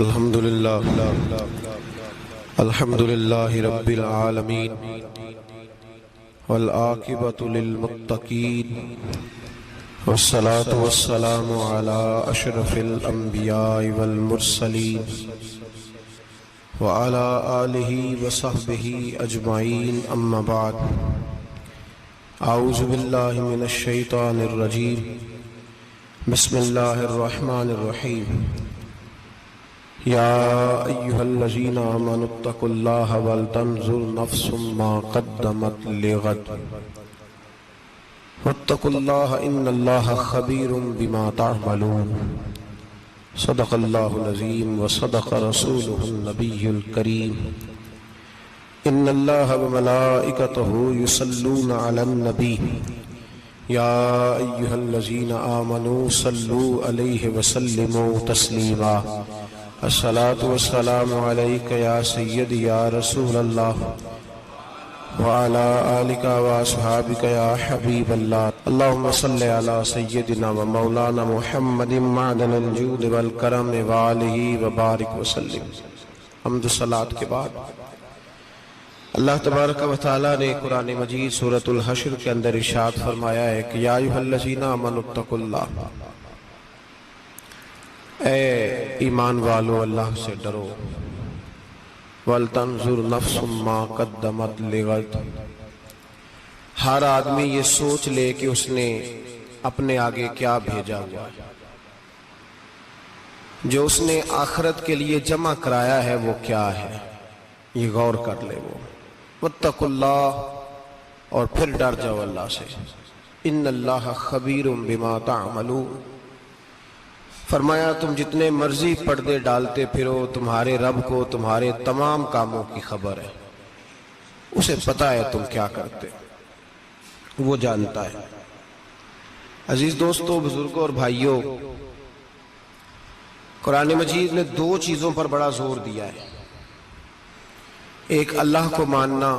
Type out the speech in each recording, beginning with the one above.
الحمد للہ رب العالمین والعاقبۃ للمتقین والصلاة والسلام علی اشرف الانبیاء والمرسلین وعلی آلہ وصحبہ اجمعین اما بعد اعوذ باللہ من الشیطان الرجیم بسم اللہ الرحمن الرحیم یا ایہا الذین آمنوا اتقوا اللہ ولتنظر نفس ما قدمت لغد واتقوا اللہ ان اللہ خبیر بما تعملون صدق اللہ العظیم وصدق رسولہ النبی الکریم ان اللہ وملائکتہ یصلون علی النبی یا ایہا الذین آمنوا صلوا علیہ وسلموا تسلیما الصلاة والسلام علیک یا سیدی یا رسول اللہ وعلا آلک واصحابک یا حبیب اللہ اللہم صلی علی سیدنا و مولانا محمد معدن الجود والکرم وآلہ وبارک وسلم۔ حمد و صلاة کے بعد اللہ تبارک و تعالیٰ نے قرآن مجید سورۃ الحشر کے اندر ارشاد فرمایا ہے کہ یا ایھا الذین آمنوا اتقوا اللہ، اے ایمان والو اللہ سے ڈرو، وَلْتَنْظُرْ نَفْسٌ مَا قَدَّمَتْ لِغَدٍ، ہر آدمی یہ سوچ لے کہ اس نے اپنے آگے کیا بھیجا ہوا ہے، جو اس نے آخرت کے لیے جمع کرایا ہے وہ کیا ہے، یہ غور کر لے وہ۔ وَاتَّقُوا اللَّهَ، اور پھر ڈر جاؤ اللہ سے، اِنَّ اللَّهَ خَبِيرٌ بِمَا تَعْمَلُونَ، فرمایا تم جتنے مرضی پردے ڈالتے پھرو، تمہارے رب کو تمہارے تمام کاموں کی خبر ہے، اسے پتہ ہے تم کیا کرتے، وہ جانتا ہے۔ عزیز دوستو، بزرگوں اور بھائیوں، قرآن مجید نے دو چیزوں پر بڑا زور دیا ہے، ایک اللہ کو ماننا،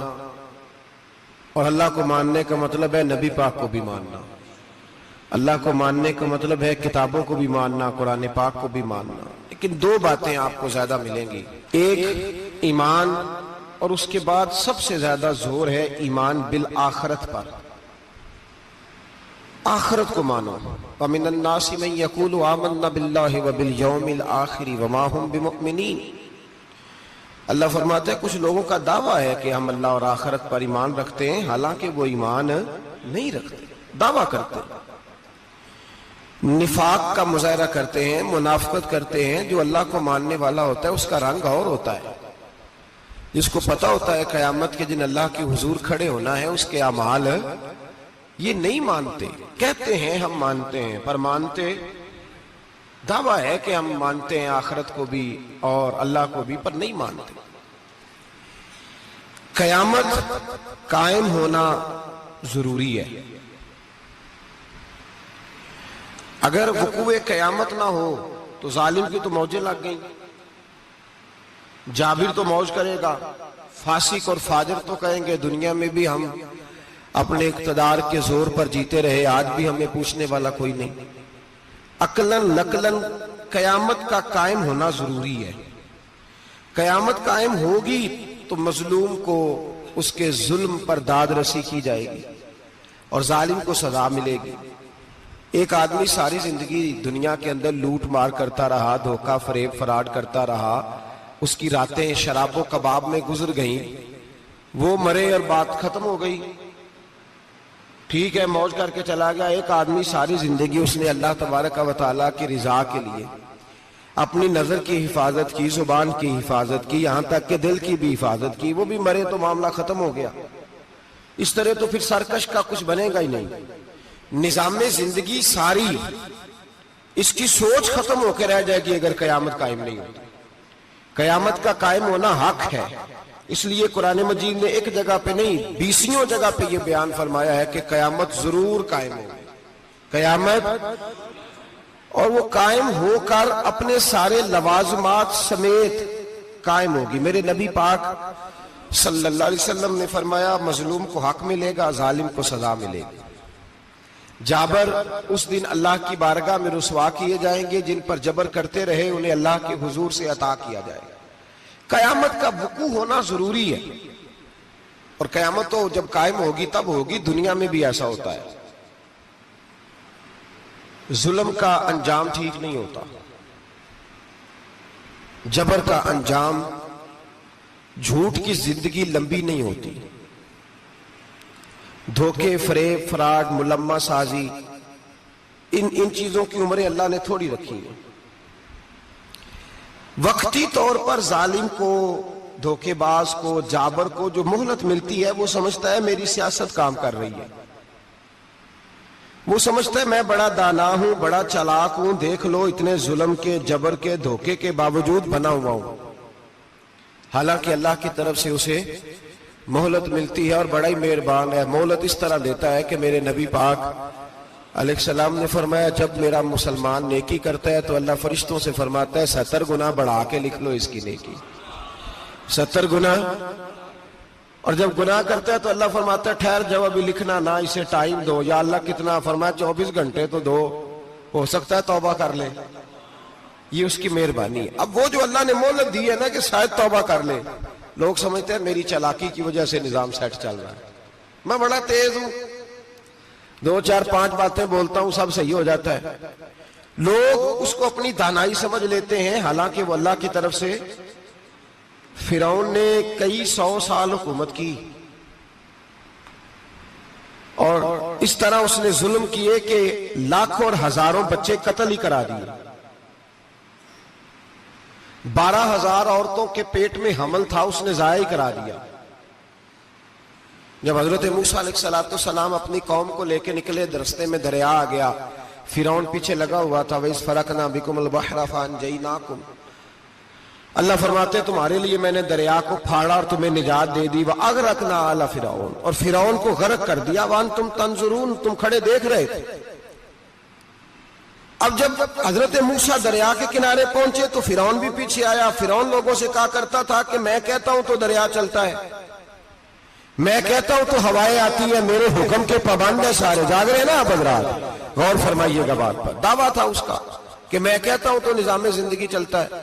اور اللہ کو ماننے کا مطلب ہے نبی پاک کو بھی ماننا، اللہ کو ماننے کا مطلب ہے کتابوں کو بھی ماننا، قرآن پاک کو بھی ماننا۔ لیکن دو باتیں آپ کو زیادہ ملیں گی، ایک ایمان، اور اس کے بعد سب سے زیادہ زور ہے ایمان بالآخرت پر، آخرت کو مانو۔ وَمِنَ النَّاسِ مَن يَقُولُ آمَنَّا بِاللَّهِ وَبِالْيَوْمِ الْآخِرِ وَمَا هُمْ بِمُؤْمِنِينَ، اللہ فرماتا ہے کچھ لوگوں کا دعویٰ ہے کہ ہم اللہ اور آخرت پر ایمان رکھتے ہیں، حالانکہ وہ ایمان نہیں رکھتے، دعویٰ کرتے ہیں، نفاق کا مظاہرہ کرتے ہیں، منافقت کرتے ہیں۔ جو اللہ کو ماننے والا ہوتا ہے اس کا رنگ اور ہوتا ہے، جس کو پتہ ہوتا ہے قیامت کے دن اللہ کے حضور کھڑے ہونا ہے، اس کے اعمال یہ نہیں مانتے، کہتے ہیں ہم مانتے ہیں، پر مانتے، دعویٰ ہے کہ ہم مانتے ہیں آخرت کو بھی اور اللہ کو بھی، پر نہیں مانتے۔ قیامت قائم ہونا ضروری ہے، اگر وقوع قیامت نہ ہو تو ظالم کی تو موجیں لگ گئیں، جابر تو موج کرے گا، فاسق اور فاجر تو کہیں گے دنیا میں بھی ہم اپنے اقتدار کے زور پر جیتے رہے، آج بھی ہمیں پوچھنے والا کوئی نہیں۔ عقلاً نقلاً قیامت کا قائم ہونا ضروری ہے، قیامت قائم ہوگی تو مظلوم کو اس کے ظلم پر داد رسی کی جائے گی اور ظالم کو سزا ملے گی۔ ایک آدمی ساری زندگی دنیا کے اندر لوٹ مار کرتا رہا، دھوکہ فریب فراڈ کرتا رہا، اس کی راتیں شراب و کباب میں گزر گئیں، وہ مرے اور بات ختم ہو گئی، ٹھیک ہے موج کر کے چلا گیا۔ ایک آدمی ساری زندگی اس نے اللہ تبارک و تعالیٰ کی رضا کے لیے اپنی نظر کی حفاظت کی، زبان کی حفاظت کی، یہاں تک کہ دل کی بھی حفاظت کی، وہ بھی مرے تو معاملہ ختم ہو گیا۔ اس طرح تو پھر سرکش کا کچھ بنے گا ہی نہیں، نظام زندگی ساری اس کی سوچ ختم ہو کے رہ جائے گی اگر قیامت قائم نہیں ہوتی۔ قیامت کا قائم ہونا حق ہے، اس لیے قرآن مجید نے ایک جگہ پہ نہیں 20 جگہ پہ یہ بیان فرمایا ہے کہ قیامت ضرور قائم ہوگی، قیامت، اور وہ قائم ہو کر اپنے سارے لوازمات سمیت قائم ہوگی۔ میرے نبی پاک صلی اللہ علیہ وسلم نے فرمایا مظلوم کو حق ملے گا، ظالم کو سزا ملے گی۔ جابر اس دن اللہ کی بارگاہ میں رسوا کیے جائیں گے، جن پر جبر کرتے رہے انہیں اللہ کے حضور سے عطا کیا جائے گا۔ قیامت کا وقوع ہونا ضروری ہے، اور قیامت تو جب قائم ہوگی تب ہوگی، دنیا میں بھی ایسا ہوتا ہے۔ ظلم کا انجام ٹھیک نہیں ہوتا، جبر کا انجام، جھوٹ کی زندگی لمبی نہیں ہوتی، دھوکے، فریب، فراڈ، ملمہ سازی، ان چیزوں کی عمریں اللہ نے تھوڑی رکھی ہیں۔ وقتی طور پر ظالم کو، دھوکے باز کو، جابر کو جو مہلت ملتی ہے وہ سمجھتا ہے میری سیاست کام کر رہی ہے، وہ سمجھتا ہے میں بڑا دانا ہوں، بڑا چالاک ہوں، دیکھ لو اتنے ظلم کے، جبر کے، دھوکے کے باوجود بنا ہوا ہوں۔ حالانکہ اللہ کی طرف سے اسے مہلت ملتی ہے، اور بڑا ہی مہربان ہے، مہلت اس طرح دیتا ہے کہ میرے نبی پاک علیہ السلام نے فرمایا جب میرا مسلمان نیکی کرتا ہے تو اللہ فرشتوں سے فرماتا ہے 70 گنا بڑھا کے لکھ لو اس کی نیکی، 70 گنا۔ اور جب گناہ کرتا ہے تو اللہ فرماتا ہے ٹھہر جاؤ ابھی لکھنا نہ، اسے ٹائم دو۔ یا اللہ کتنا؟ فرمایا 24 گھنٹے تو دو، ہو سکتا ہے توبہ کر لے، یہ اس کی مہربانی ہے۔ اب وہ جو اللہ نے مہلت دی ہے نا کہ شاید توبہ کر لے، لوگ سمجھتے ہیں میری چالاکی کی وجہ سے نظام سیٹ چل رہا ہے، میں بڑا تیز ہوں، 2 4 5 باتیں بولتا ہوں سب صحیح ہو جاتا ہے۔ لوگ اس کو اپنی دانائی سمجھ لیتے ہیں، حالانکہ وہ اللہ کی طرف سے۔ فرعون نے کئی 100 سال حکومت کی، اور اس طرح اس نے ظلم کیے کہ لاکھوں اور ہزاروں بچے قتل ہی کرا دیے، 12,000 عورتوں کے پیٹ میں حمل تھا اس نے ضائع کرا دیا۔ جب حضرت موسیٰ علیہ السلام اپنی قوم کو لے کے نکلے، رستے میں دریا آ گیا، فرعون پیچھے لگا ہوا تھا، وَإِذْ فَرَقْنَا بِكُمُ الْبَحْرَ فَأَنْجَيْنَاكُمْ، اللہ فرماتے ہیں تمہارے لیے میں نے دریا کو پھاڑا اور تمہیں نجات دے دی، وَأَغْرَقْنَا آلَ فِرْعَوْنَ، اور فرعون کو غرق کر دیا، وَأَنْتُمْ تَنْظُرُونَ، تم کھڑے دیکھ رہے تھے۔ اب جب حضرت موسیٰ دریا کے کنارے پہنچے تو فرعون بھی پیچھے آیا۔ فرعون لوگوں سے کہا کرتا تھا کہ میں کہتا ہوں تو دریا چلتا ہے، میں کہتا ہوں تو ہوائیں آتی ہیں، میرے حکم کے پابند ہیں سارے۔ جاگ رہے ہیں نا آپ حضرات، غور فرمائیے گا بات پر۔ دعویٰ تھا اس کا کہ میں کہتا ہوں تو نظام زندگی چلتا ہے۔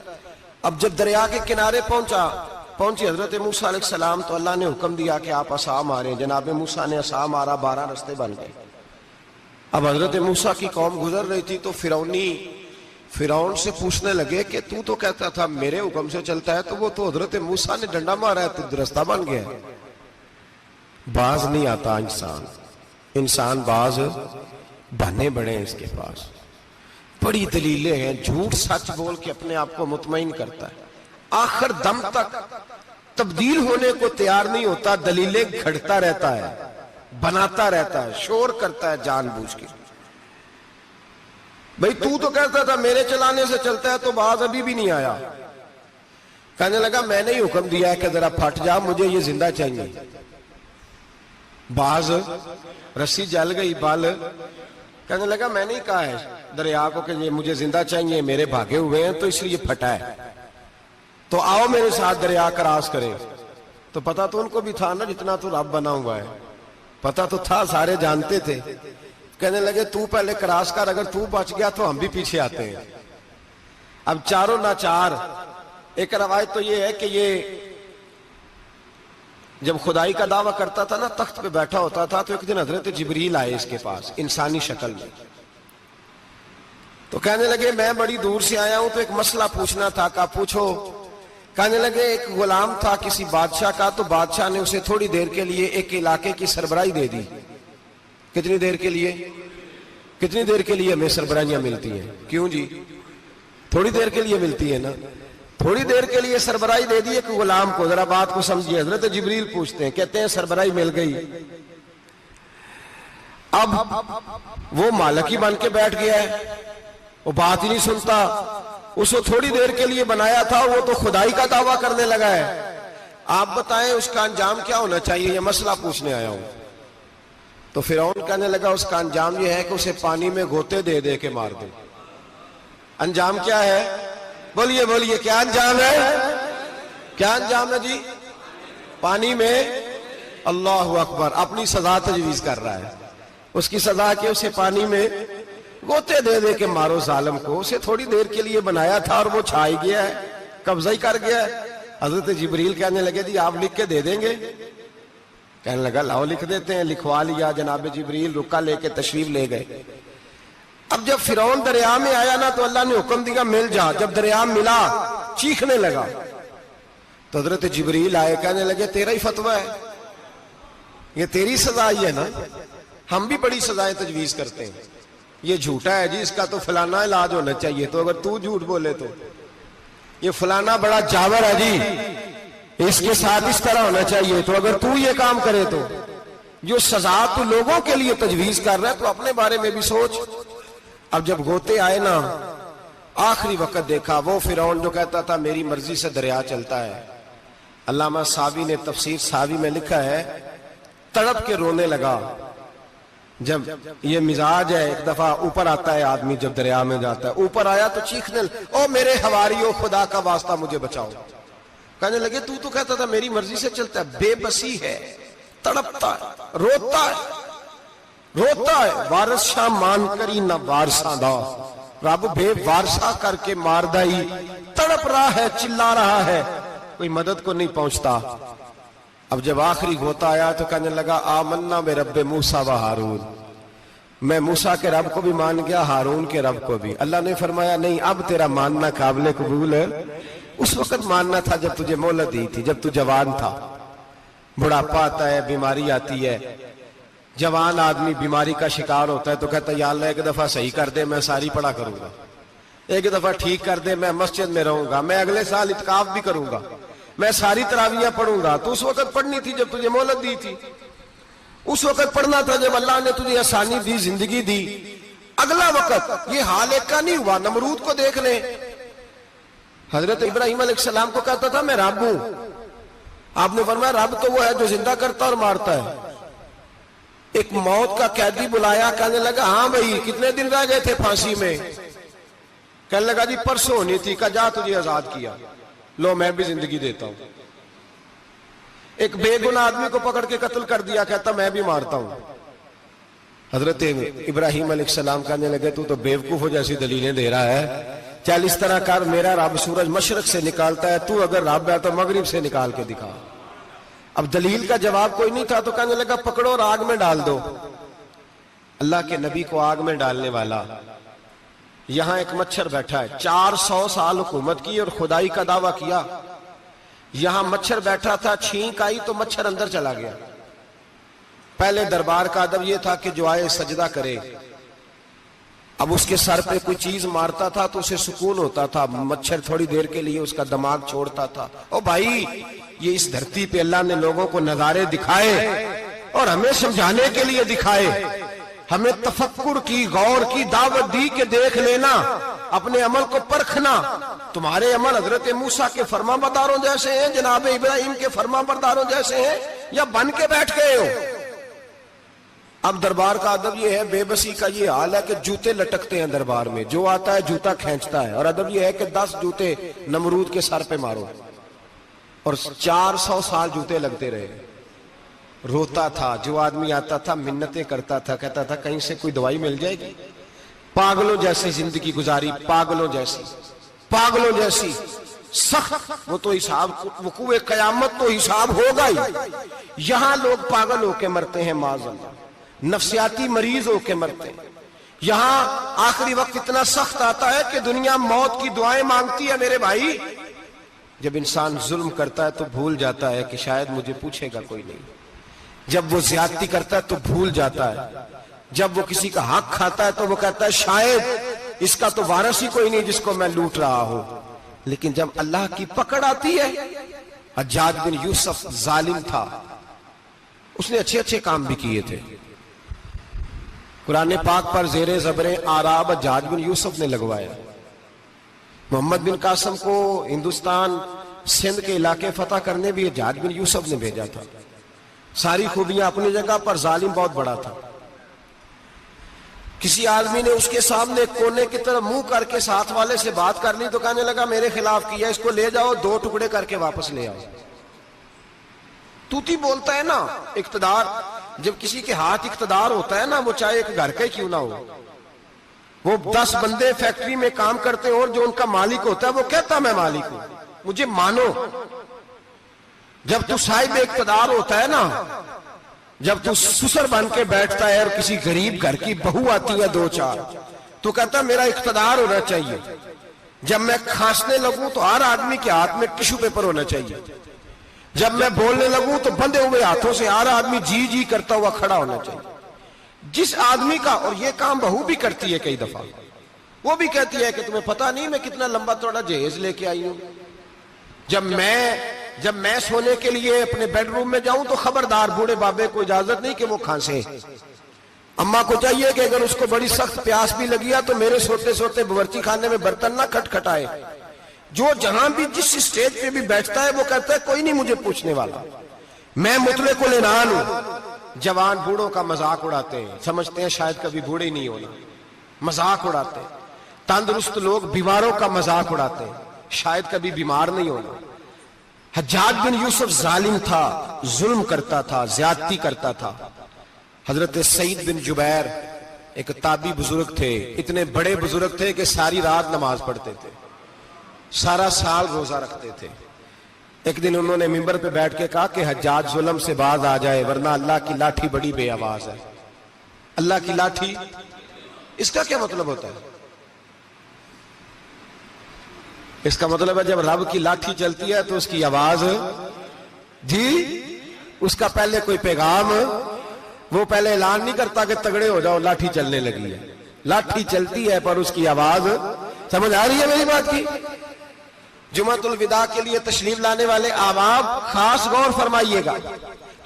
اب جب دریا کے کنارے پہنچی حضرت موسیٰ علیہ السلام تو اللہ نے حکم دیا کہ آپ عصا ماریں۔ جناب موسیٰ نے عصا مارا، 12 رستے بن گئے۔ اب حضرت موسیٰ کی قوم گزر رہی تھی تو فرعون سے پوچھنے لگے کہ تو کہتا تھا میرے حکم سے چلتا ہے، تو وہ تو حضرت موسیٰ نے ڈنڈا مارا ہے تو رستہ بن گیا ہے۔ باز نہیں آتا انسان باز بہانے بڑے ہیں اس کے پاس، بڑی دلیلیں ہیں، جھوٹ سچ بول کے اپنے آپ کو مطمئن کرتا ہے، آخر دم تک تبدیل ہونے کو تیار نہیں ہوتا، دلیلیں گھڑتا رہتا ہے، بناتا رہتا ہے، شور کرتا ہے جان بوجھ کے۔ بھئی تو کہتا تھا میرے چلانے سے چلتا ہے، تو باز ابھی بھی نہیں آیا۔ کہنے لگا میں نے ہی حکم دیا ہے کہ ذرا پھٹ جا، مجھے یہ زندہ چاہیے۔ باز رسی جل گئی، بال کہنے لگا میں نہیں کہا ہے دریا کو کہ یہ مجھے زندہ چاہیے، میرے بھاگے ہوئے ہیں تو اس لیے پھٹا ہے، تو آؤ میرے ساتھ دریا کراس کرے۔ تو پتا تو ان کو بھی تھا نا، جتنا تو رب بنا ہوا ہے پتا تو تھا، سارے جانتے تھے۔ کہنے لگے تو پہلے کراس کر، اگر تو بچ گیا تو ہم بھی پیچھے آتے ہیں۔ اب چاروں ناچار۔ ایک روایت تو یہ ہے کہ یہ جب خدائی کا دعویٰ کرتا تھا نا، تخت پہ بیٹھا ہوتا تھا، تو ایک دن حضرت جبریل آئے اس کے پاس انسانی شکل میں، تو کہنے لگے میں بڑی دور سے آیا ہوں تو ایک مسئلہ پوچھنا تھا۔ کہا پوچھو۔ کہنے لگے ایک غلام تھا کسی بادشاہ کا، تو بادشاہ نے اسے تھوڑی دیر کے لیے ایک علاقے کی سربراہی دے دی۔ کتنی دیر کے لیے؟ کتنی دیر کے لیے ہمیں سربراہیاں ملتی ہیں؟ کیوں جی؟ تھوڑی دیر کے لیے ملتی ہے نا، تھوڑی دیر کے لیے سربراہی دے دی ایک غلام کو۔ ذرا بات کو سمجھیے، حضرت جبریل پوچھتے ہیں، کہتے ہیں سربراہی مل گئی۔ اب وہ مالک ہی بن کے بیٹھ گیا ہے، وہ بات ہی نہیں سنتا، اس کو تھوڑی دیر کے لیے بنایا تھا، وہ تو خدائی کا دعویٰ کرنے لگا ہے۔ آپ بتائیں اس کا انجام کیا ہونا چاہیے؟ یہ مسئلہ پوچھنے آیا ہوں۔ تو فرعون کہنے لگا اس کا انجام یہ ہے کہ اسے پانی میں گوتے دے دے کے مار دے۔ انجام کیا ہے؟ بولیے بولیے، کیا انجام ہے؟ کیا انجام ہے جی؟ پانی میں۔ اللہ اکبر، اپنی سزا تجویز کر رہا ہے۔ اس کی سزا کہ اسے پانی میں گوتے دے دے کے مارو ظالم کو. اسے تھوڑی دیر کے لیے بنایا تھا اور وہ چھا ہی گیا ہے, قبضہ ہی کر گیا ہے. حضرت جبریل کہنے لگے جی آپ لکھ کے دے دیں گے؟ کہنے لگا لاؤ لکھ دیتے ہیں. لکھوا لیا. جناب جبریل رکا لے کے تشریف لے گئے. اب جب فرعون دریا میں آیا نا تو اللہ نے حکم دیا مل جا. جب دریا ملا چیخنے لگا تو حضرت جبریل آئے, کہنے لگے تیرا ہی فتویٰ ہے, یہ تیری سزا ہی ہے نا. ہم بھی بڑی سزائیں تجویز کرتے ہیں. یہ جھوٹا ہے جی, اس کا تو فلانا علاج ہونا چاہیے, تو اگر تو جھوٹ بولے تو یہ فلانا بڑا جاور ہے جی, اس کے ساتھ اس طرح ہونا چاہیے, تو اگر تو یہ کام کرے تو جو سزا تو لوگوں کے لیے تجویز کر رہا ہے تو اپنے بارے میں بھی سوچ. اب جب گوتے آئے نا آخری وقت دیکھا وہ فرعون جو کہتا تھا میری مرضی سے دریا چلتا ہے. علامہ ساوی نے تفسیر ساوی میں لکھا ہے تڑپ کے رونے لگا. جب یہ مزاج ہے, ایک دفعہ اوپر آتا ہے آدمی جب دریا میں جاتا ہے, اوپر آیا تو چیخنے او میرے حواریو خدا کا واسطہ مجھے بچاؤ. کہنے لگے تو کہتا تھا میری مرضی سے چلتا ہے. بے بسی ہے, تڑپتا ہے, روتا ہے. وارث شاہ مان کری نہ وارثاں دا, رب بے وارثہ کر کے مار دائی. تڑپ رہا ہے, چلا رہا ہے, کوئی مدد کو نہیں پہنچتا. اب جب آخری گھوتا آیا تو کہنے لگا آمنا بے رب موسیٰ و ہارون, میں موسیٰ کے رب کو بھی مان گیا, ہارون کے رب کو بھی. اللہ نے فرمایا نہیں, اب تیرا ماننا قابل قبول ہے. اس وقت ماننا تھا جب تجھے مہلت دی تھی, جب تو جوان تھا. بڑھاپا آتا ہے, بیماری آتی ہے, جوان آدمی بیماری کا شکار ہوتا ہے تو کہتا ہے یا اللہ ایک دفعہ صحیح کر دے, میں ساری پڑھا کروں گا. ایک دفعہ ٹھیک کر دے, میں مسجد میں رہوں گا, میں اگلے سال اعتکاف بھی کروں گا, میں ساری تراویحیں پڑھوں گا. تو اس وقت پڑھنی تھی جب تجھے مہلت دی تھی. اس وقت پڑھنا تھا جب اللہ نے تجھے آسانی دی, زندگی دی. اگلا وقت یہ حال ایک کا نہیں ہوا. نمرود کو دیکھ لیں, حضرت ابراہیم علیہ السلام کو کہتا تھا میں رب ہوں. آپ نے فرمایا رب تو وہ ہے جو زندہ کرتا اور مارتا ہے. ایک موت کا قیدی بلایا, کہنے لگا ہاں بھائی کتنے دن رہ گئے تھے پھانسی میں؟ کہنے لگا جی پرسوں ہونی تھی. کہا جا تجھے آزاد کیا, لو میں بھی زندگی دیتا ہوں. ایک بے گناہ آدمی کو پکڑ کے قتل کر دیا, کہتا میں بھی مارتا ہوں. حضرت ابراہیم علیہ السلام کہنے لگے تو بیوقوفوں جیسی دلیلیں دے رہا ہے. چل اس طرح کر, میرا رب سورج مشرق سے نکالتا ہے, تو اگر رب ہے تو مغرب سے نکال کے دکھا. اب دلیل کا جواب کوئی نہیں تھا تو کہنے لگا پکڑو اور آگ میں ڈال دو. اللہ کے نبی کو آگ میں ڈالنے والا. یہاں ایک مچھر بیٹھا ہے, 400 سال حکومت کی اور خدائی کا دعویٰ کیا. یہاں مچھر بیٹھا تھا, چھینک آئی تو مچھر اندر چلا گیا. پہلے دربار کا ادب یہ تھا کہ جو آئے سجدہ کرے. اب اس کے سر پہ کوئی چیز مارتا تھا تو اسے سکون ہوتا تھا. مچھر تھوڑی دیر کے لیے اس کا دماغ چھوڑتا تھا. او بھائی یہ اس دھرتی پہ اللہ نے لوگوں کو نظارے دکھائے اور ہمیں سمجھانے کے لیے دکھائے. ہمیں تفکر کی, غور کی دعوت دی کہ دیکھ لینا, اپنے عمل کو پرکھنا. تمہارے عمل حضرت موسیٰ کے فرما برداروں جیسے ہیں, جناب ابراہیم کے فرما برداروں جیسے ہیں, یا بن کے بیٹھ گئے ہو. اب دربار کا ادب یہ ہے, بے بسی کا یہ حال ہے کہ جوتے لٹکتے ہیں دربار میں, جو آتا ہے جوتا کھینچتا ہے. اور ادب یہ ہے کہ 10 جوتے نمرود کے سر پہ مارو, اور 400 سال جوتے لگتے رہے. روتا تھا, جو آدمی آتا تھا منتیں کرتا تھا, کہتا تھا کہیں سے کوئی دوائی مل جائے گی. پاگلوں جیسی زندگی گزاری, پاگلوں جیسی سخت. وہ تو حساب, وقوع قیامت تو حساب ہوگا ہی. یہاں لوگ پاگل ہو کے مرتے ہیں, معاذ اللہ, نفسیاتی مریض ہو کے مرتے ہیں. یہاں آخری وقت اتنا سخت آتا ہے کہ دنیا موت کی دعائیں مانگتی ہے. میرے بھائی جب انسان ظلم کرتا ہے تو بھول جاتا ہے کہ شاید مجھے پوچھے گا کوئی نہیں. جب وہ زیادتی کرتا ہے تو بھول جاتا ہے. جب وہ کسی کا حق کھاتا ہے تو وہ کہتا ہے شاید اس کا تو وارث ہی کوئی نہیں جس کو میں لوٹ رہا ہوں. لیکن جب اللہ کی پکڑ آتی ہے, حجاج بن یوسف ظالم تھا, اس نے اچھے کام بھی کیے تھے. قرآن پاک پر زیر زبریں آراب حجاج بن یوسف نے لگوایا. محمد بن قاسم کو ہندوستان سندھ کے علاقے فتح کرنے بھی حجاج بن یوسف نے بھیجا تھا. ساری خوبیاں اپنی جگہ پر, ظالم بہت بڑا تھا. کسی آدمی نے اس کے سامنے کونے کی طرف منہ کر کے ساتھ والے سے بات کر لی تو کہنے لگا میرے خلاف کیا, اس کو لے جاؤ, 2 ٹکڑے کر کے واپس لے آؤ. توتی بولتا ہے نا, اقتدار. جب کسی کے ہاتھ اقتدار ہوتا ہے نا، وہ چاہے ایک گھر کا ہی کیوں نہ ہو، وہ 10 بندے فیکٹری میں کام کرتے ہیں اور جو ان کا مالک ہوتا ہے وہ کہتا میں مالک ہوں، مجھے مانو۔ جب تو صاحب اقتدار ہوتا ہے نا، جب تو سسر بن کے بیٹھتا ہے اور کسی غریب گھر کی بہو آتی ہے 2-4 تو کہتا میرا اقتدار ہونا چاہیے، جب میں کھانسنے لگوں تو ہر آدمی کے ہاتھ میں ٹشو پیپر ہونا چاہیے، جب میں بولنے لگوں تو بندے ہوئے ہاتھوں سے ہر آدمی جی جی کرتا ہوا کھڑا ہونا چاہیے۔ جس آدمی کا، اور یہ کام بہو بھی کرتی ہے کئی دفعہ، وہ بھی کہتی ہے کہ تمہیں پتا نہیں میں کتنا لمبا چوڑا جہیز لے کے آئی ہوں، جب میں سونے کے لیے اپنے بیڈ روم میں جاؤں تو خبردار بوڑھے بابے کو اجازت نہیں کہ وہ کھانسے، اماں کو چاہیے کہ اگر اس کو بڑی سخت پیاس بھی لگی ہے تو میرے سوتے سوتے باورچی خانے میں برتن نہ کھٹکھٹائے۔ جو جہاں بھی جس اسٹیج پہ بھی بیٹھتا ہے وہ کہتا ہے کوئی نہیں مجھے پوچھنے والا، میں مطلق العنان ہوں۔ جوان بوڑھوں کا مذاق اڑاتے ہیں، سمجھتے ہیں شاید کبھی بوڑھے ہی نہیں ہونا، مذاق اڑاتے ہیں۔ تندرست لوگ بیماروں کا مذاق اڑاتے ہیں، شاید کبھی بیمار نہیں ہونا۔ حجاج بن یوسف ظالم تھا، ظلم کرتا تھا، زیادتی کرتا تھا۔ حضرت سعید بن جبیر ایک تابعی بزرگ تھے، اتنے بڑے بزرگ تھے کہ ساری رات نماز پڑھتے تھے، سارا سال روزہ رکھتے تھے۔ ایک دن انہوں نے منبر پہ بیٹھ کے کہا کہ حجاج ظلم سے باز آ جائے ورنہ اللہ کی لاٹھی بڑی بے آواز ہے۔ اللہ کی لاٹھی، اس کا کیا مطلب ہوتا ہے؟ اس کا مطلب ہے جب رب کی لاٹھی چلتی ہے تو اس کی آواز، جی اس کا پہلے کوئی پیغام، وہ پہلے اعلان نہیں کرتا کہ تگڑے ہو جاؤ لاٹھی چلنے لگی ہے، لاٹھی چلتی ہے پر اس کی آواز، سمجھ آ رہی ہے میری بات کی؟ جمعۃ الوداع کے لیے تشریف لانے والے احباب خاص غور فرمائیے گا۔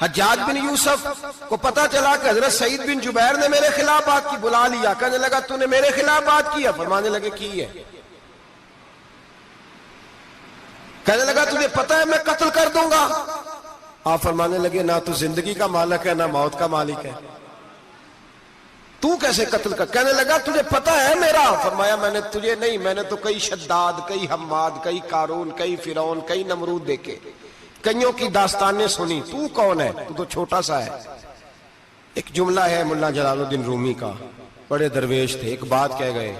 حجاج بن یوسف کو پتا چلا کہ حضرت سعید بن جبیر نے میرے خلاف بات کی، بلا لیا، کہنے لگا تو نے میرے خلاف بات کی ہے؟ فرمانے لگے کی ہے۔ کہنے لگا تجھے پتا ہے میں قتل کر دوں گا؟ آپ فرمانے لگے نہ تو زندگی کا مالک ہے نہ موت کا مالک ہے، تو کیسے قتل کر؟ کہنے لگا تجھے پتا ہے میرا؟ فرمایا میں نے تجھے نہیں، میں نے تو کئی شداد، کئی حماد، کئی قارون، کئی فرعون، کئی نمرود دیکھے، کئیوں کی داستانیں سنی، تو کون ہے؟ تو تو چھوٹا سا ہے۔ ایک جملہ ہے ملا جلال الدین رومی کا، بڑے درویش تھے، ایک بات کہہ گئے،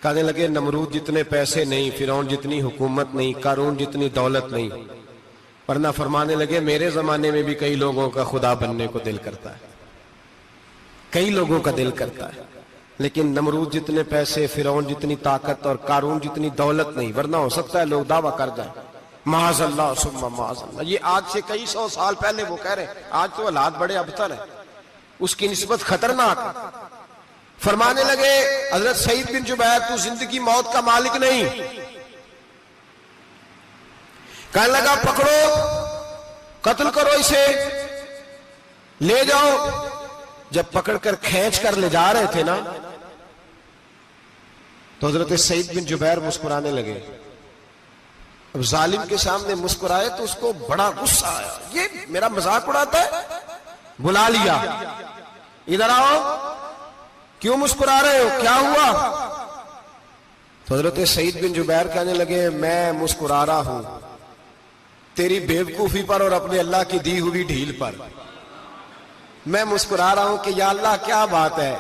کہنے لگے نمرود جتنے پیسے نہیں، فرعون جتنی حکومت نہیں، قارون جتنی دولت نہیں، ورنہ فرمانے لگے میرے زمانے میں بھی کئی لوگوں کا خدا بننے کو دل کرتا ہے، کئی لوگوں کا دل کرتا ہے، لیکن نمرود جتنے پیسے، فرعون جتنی طاقت اور قارون جتنی دولت نہیں، ورنہ ہو سکتا ہے لوگ دعویٰ کر جائیں معاذ اللہ ثم معاذ اللہ۔ یہ آج سے کئی سو سال پہلے وہ کہہ رہے ہیں، آج تو حالات بڑے ابتر ہیں، اس کی نسبت خطرناک ہے۔ فرمانے لگے حضرت سعید بن جبیر تو زندگی موت کا مالک نہیں۔ کہنے لگا پکڑو، قتل کرو اسے، لے جاؤ۔ جب پکڑ کر کھینچ کر لے جا رہے تھے نا تو حضرت سعید بن جبیر مسکرانے لگے۔ اب ظالم کے سامنے مسکرائے تو اس کو بڑا غصہ آیا، یہ میرا مذاق اڑاتا ہے؟ بلا لیا، ادھر آؤ، کیوں مسکرا رہے ہو، کیا ہوا؟ تو حضرت سعید بن جبیر کہنے لگے میں مسکرا رہا ہوں تیری بیوقوفی پر اور اپنے اللہ کی دی ہوئی ڈھیل پر۔ میں مسکرا رہا ہوں کہ یا اللہ کیا بات ہے،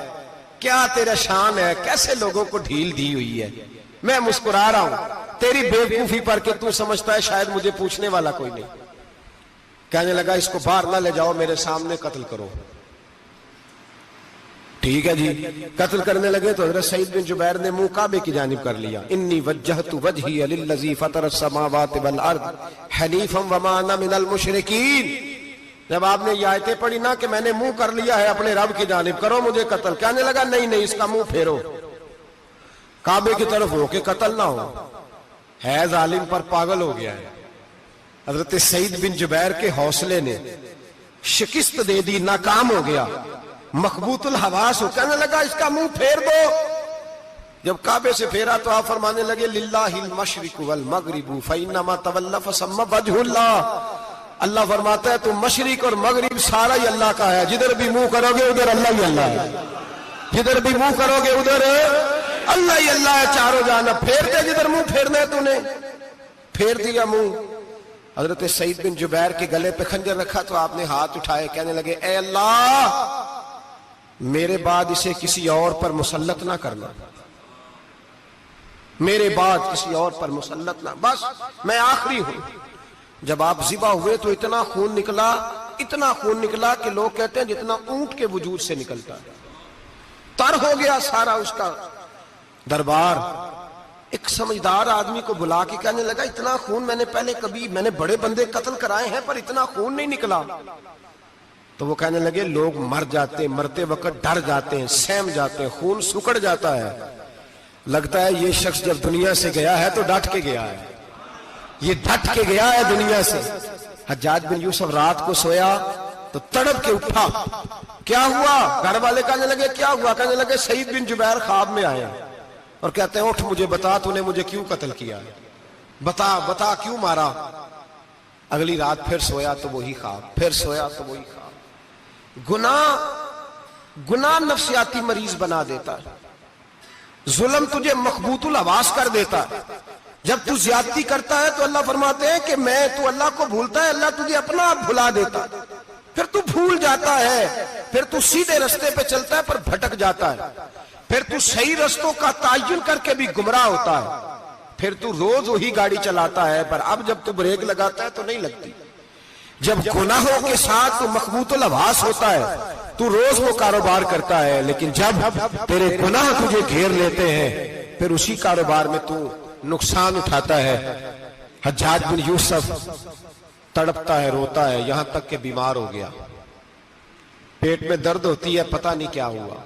کیا تیرا شان ہے، کیسے لوگوں کو ڈھیل دی ہوئی ہے۔ میں مسکرا رہا ہوں تیری بیوقوفی پر کہ تو سمجھتا ہے شاید مجھے پوچھنے والا کوئی نہیں۔ کہنے لگا اس کو باہر نہ لے جاؤ، میرے سامنے قتل کرو۔ ٹھیک ہے جی، قتل کرنے لگے تو حضرت سعید بن جبیر نے منہ کعبے کی جانب کر لیا، انی وجہت وجہی للذی فطر السماوات والارض حنیفا وما انا من المشرکین۔ جب آپ نے یہ آیتیں پڑھی نا کہ میں نے منہ کر لیا ہے اپنے رب کی جانب، کرو مجھے قتل، کہنے لگا نہیں نہیں، اس کا منہ پھیرو، کعبے کی طرف ہو کے قتل نہ ہو، ہے ظالم پر پاگل ہو گیا ہے۔ حضرت سعید بن جبیر کے حوصلے نے شکست دے دی، ناکام ہو گیا، مخبوط الحواس ہو، کہنے لگا اس کا منہ پھیر دو۔ جب کعبے سے پھیرا تو آپ فرمانے لگے للہ المشرق والمغرب فإنما تولى فثم وجه اللہ۔ اللہ فرماتا ہے تو مشرق اور مغرب سارا ہی اللہ کا ہے، جدھر بھی منہ کرو گے ادھر اللہ ہی اللہ ہے، جدھر بھی منہ کرو گے ادھر اللہ ہی اللہ ہے، چاروں جانب۔ پھیر دے جدھر منہ پھیرنا ہے، تو نے پھیر دیا منہ۔ حضرت سعید بن جبیر کے گلے پہ خنجر رکھا تو آپ نے ہاتھ اٹھائے، کہنے لگے اے اللہ میرے بعد اسے کسی اور پر مسلط نہ کرنا، میرے بعد کسی اور پر مسلط نہ، بس میں آخری ہوں۔ جب آپ ذبح ہوئے تو اتنا خون نکلا کہ لوگ کہتے ہیں جتنا اونٹ کے وجود سے نکلتا ہے، تر ہو گیا سارا اس کا دربار۔ ایک سمجھدار آدمی کو بلا کے کہنے لگا اتنا خون میں نے بڑے بندے قتل کرائے ہیں پر اتنا خون نہیں نکلا۔ تو وہ کہنے لگے لوگ مر جاتے ہیں، مرتے وقت ڈر جاتے ہیں، سہم جاتے ہیں، خون سکڑ جاتا ہے، لگتا ہے یہ شخص جب دنیا سے گیا ہے تو ڈٹ کے گیا ہے، یہ ڈٹ کے گیا ہے دنیا سے۔ حجاج بن یوسف رات کو سویا تو تڑپ کے اٹھا، کیا ہوا؟ گھر والے کہنے لگے کیا ہوا؟ کہنے لگے سعید بن جبیر خواب میں آئے اور کہتے ہیں اٹھ مجھے بتا تو نے مجھے کیوں قتل کیا، بتا کیوں مارا؟ اگلی رات پھر سویا تو وہی خواب، پھر سویا تو وہی خواب۔ گناہ نفسیاتی مریض بنا دیتا ہے، ظلم تجھے مخبوط الحواس کر دیتا ہے۔ جب تو زیادتی کرتا ہے تو اللہ فرماتے ہیں کہ تو اللہ کو بھولتا ہے، اللہ تجھے اپنا آپ بھلا دیتا ہے، پھر تو بھول جاتا ہے، پھر تو سیدھے رستے پہ چلتا ہے پر بھٹک جاتا ہے، پھر تو صحیح رستوں کا تعین کر کے بھی گمراہ ہوتا ہے، پھر تو روز وہی گاڑی چلاتا ہے پر اب جب تو بریک لگاتا ہے تو نہیں لگتی۔ جب گناہوں کے ساتھ تو مخبوط الحواس ہوتا ہے تو روز وہ کاروبار کرتا ہے، لیکن جب تیرے گناہ تجھے گھیر لیتے ہیں پھر اسی کاروبار میں تو نقصان اٹھاتا ہے۔ حجاج بن یوسف تڑپتا ہے، روتا ہے، یہاں تک کہ بیمار ہو گیا، پیٹ میں درد ہوتی ہے، پتہ نہیں کیا ہوا،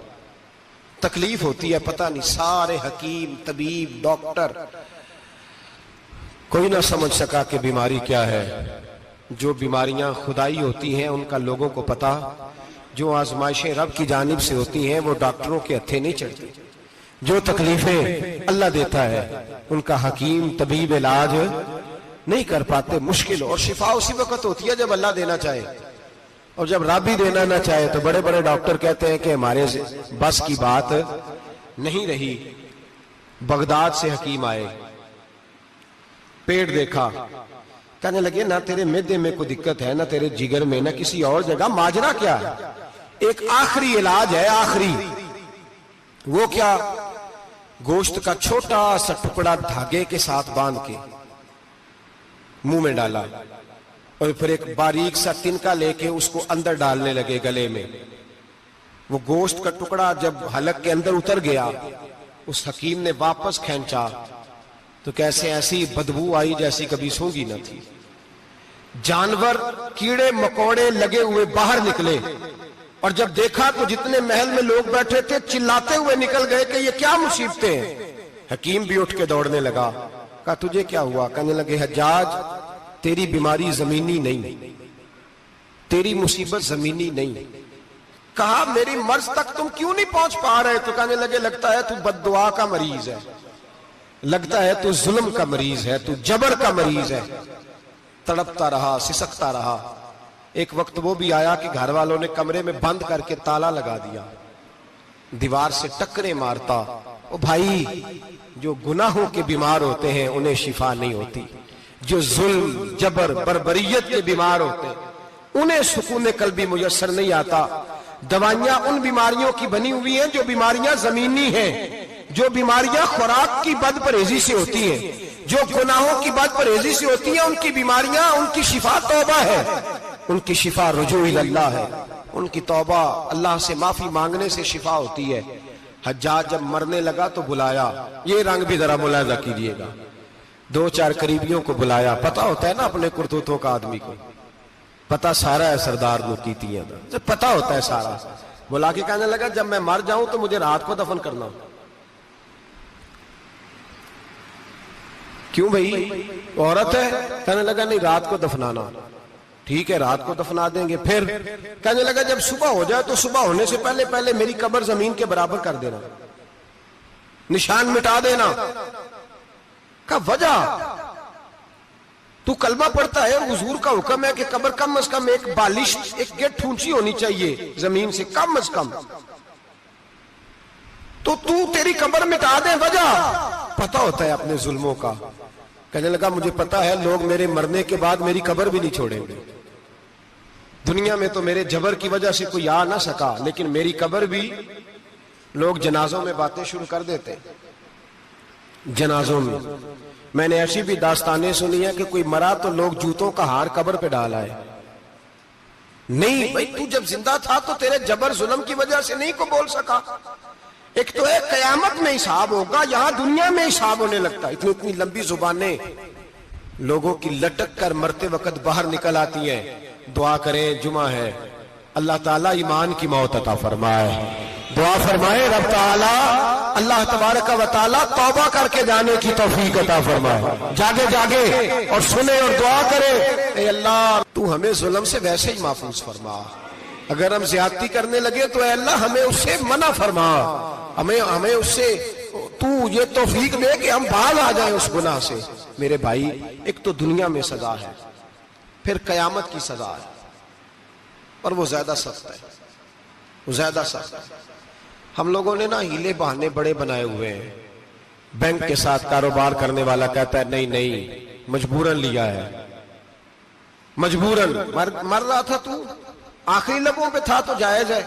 تکلیف ہوتی ہے، پتہ نہیں، سارے حکیم، طبیب، ڈاکٹر کوئی نہ سمجھ سکا کہ بیماری کیا ہے۔ جو بیماریاں خدائی ہوتی ہیں ان کا لوگوں کو پتا، جو آزمائشیں رب کی جانب سے ہوتی ہیں وہ ڈاکٹروں کے ہتھے نہیں چڑھتی، جو تکلیفیں اللہ دیتا ہے ان کا حکیم طبیب علاج نہیں کر پاتے، مشکل، اور شفا اسی وقت ہوتی ہے جب اللہ دینا چاہے، اور جب رب ہی دینا نہ چاہے تو بڑے بڑے ڈاکٹر کہتے ہیں کہ ہمارے بس کی بات نہیں رہی۔ بغداد سے حکیم آئے، پیٹ دیکھا، کہنے لگے نہ تیرے معدے میں کوئی دقت ہے، نہ تیرے جگر میں، نہ کسی اور جگہ، ماجرا کیا ہے؟ ایک آخری علاج ہے، آخری، وہ کیا؟ گوشت کا چھوٹا سا ٹکڑا دھاگے کے ساتھ باندھ کے منہ میں ڈالا اور پھر ایک باریک سا تنکا لے کے اس کو اندر ڈالنے لگے گلے میں۔ وہ گوشت کا ٹکڑا جب حلق کے اندر اتر گیا، اس حکیم نے واپس کھینچا تو کیسے ایسی بدبو آئی جیسی کبھی سونگی نہ تھی۔ جانور، کیڑے مکوڑے لگے ہوئے باہر نکلے، اور جب دیکھا تو جتنے محل میں لوگ بیٹھے تھے چلاتے ہوئے نکل گئے کہ یہ کیا مصیبتیں ہیں۔ حکیم بھی اٹھ کے دوڑنے لگا، کہا تجھے کیا ہوا؟ کہنے لگے حجاج تیری بیماری زمینی نہیں، تیری مصیبت زمینی نہیں۔ کہا میری مرض تک تم کیوں نہیں پہنچ پا رہے؟ تو کہنے لگے لگتا ہے تو بد دعا کا مریض ہے، لگتا ہے تو ظلم کا مریض ہے، تو جبر کا مریض ہے۔ تڑپتا رہا، سسکتا رہا۔ ایک وقت وہ بھی آیا کہ گھر والوں نے کمرے میں بند کر کے تالا لگا دیا، دیوار سے ٹکرے مارتا۔ او بھائی، جو گناہوں کے بیمار ہوتے ہیں انہیں شفا نہیں ہوتی، جو ظلم، جبر، بربریت کے بیمار ہوتے ہیں انہیں سکون قلبی میسر نہیں آتا۔ دوائیاں ان بیماریوں کی بنی ہوئی ہیں جو بیماریاں زمینی ہیں، جو بیماریاں خوراک کی بد پرہیزی سے ہوتی ہیں، جو گناہوں کی بد پرہیزی سے ہوتی ہیں، ان کی بیماریاں، ان کی شفا توبہ ہے، ان کی شفا رجوع اللہ ہے، ان کی توبہ اللہ سے معافی مانگنے سے شفا ہوتی ہے۔ حجاج جب مرنے لگا تو بلایا، یہ رنگ بھی ذرا ملاحظہ کیجئے گا، دو چار قریبیوں کو بلایا، پتہ ہوتا ہے نا اپنے کرتوتوں کا آدمی کو، پتہ سارا ہے سردار نوکیتیاں دا، پتہ ہوتا ہے سارا۔ بلا کے کہنے لگا جب میں مر جاؤں تو مجھے رات کو دفن کرنا۔ کیوں بھائی، عورت ہے؟ کہنے لگا نہیں، رات کو دفنانا۔ ٹھیک ہے، رات کو دفنا دیں گے۔ پھر کہنے لگا جب صبح ہو جائے تو صبح ہونے سے پہلے پہلے میری قبر زمین کے برابر کر دینا، نشان مٹا دینا۔ کہا وجہ؟ تو کلمہ پڑھتا ہے، حضور کا حکم ہے کہ قبر کم از کم ایک بالش، ایک گیٹ اونچی ہونی چاہیے زمین سے، کم از کم، تو تیری قبر مٹا دے، وجہ؟ پتہ ہوتا ہے اپنے ظلموں کا۔ کہنے لگا مجھے پتا ہے لوگ میرے مرنے کے بعد میری قبر بھی نہیں چھوڑیں گے. دنیا میں تو میرے جبر کی وجہ سے کوئی آ نہ سکا، لیکن میری قبر بھی لوگ جنازوں میں باتیں شروع کر دیتے. جنازوں میں نے ایسی بھی داستانیں سنی ہیں کہ کوئی مرا تو لوگ جوتوں کا ہار قبر پہ ڈال آئے. نہیں بھائی، تو جب زندہ تھا تو تیرے جبر ظلم کی وجہ سے نہیں کو بول سکا. ایک تو ہے قیامت میں حساب ہوگا، یہاں دنیا میں حساب ہونے لگتا. اتنی لمبی زبانیں لوگوں کی لٹک کر مرتے وقت باہر نکل آتی ہیں. دعا کریں، جمعہ ہے، اللہ تعالیٰ ایمان کی موت عطا فرمائے. دعا فرمائے رب تعالیٰ، اللہ تبارک و تعالیٰ توبہ کر کے جانے کی توفیق عطا فرمائے. جاگے جاگے اور سنے اور دعا کرے، اے اللہ تو ہمیں ظلم سے ویسے ہی محفوظ فرما. اگر ہم زیادتی کرنے لگے تو اے اللہ ہمیں اس سے منع فرما. ہمیں اس سے تو یہ توفیق دے کہ ہم باز آ جائیں اس گناہ سے. میرے بھائی، ایک تو دنیا میں سزا ہے، پھر قیامت کی سزا ہے، اور وہ زیادہ سخت ہے. وہ زیادہ سخت ہے. ہم لوگوں نے نا ہیلے بہانے بڑے بنائے ہوئے ہیں. بینک کے ساتھ کاروبار کرنے والا کہتا ہے نہیں مجبوراً لیا ہے، مجبوراً. مر رہا تھا تو، آخری لبوں پہ تھا تو جائز ہے.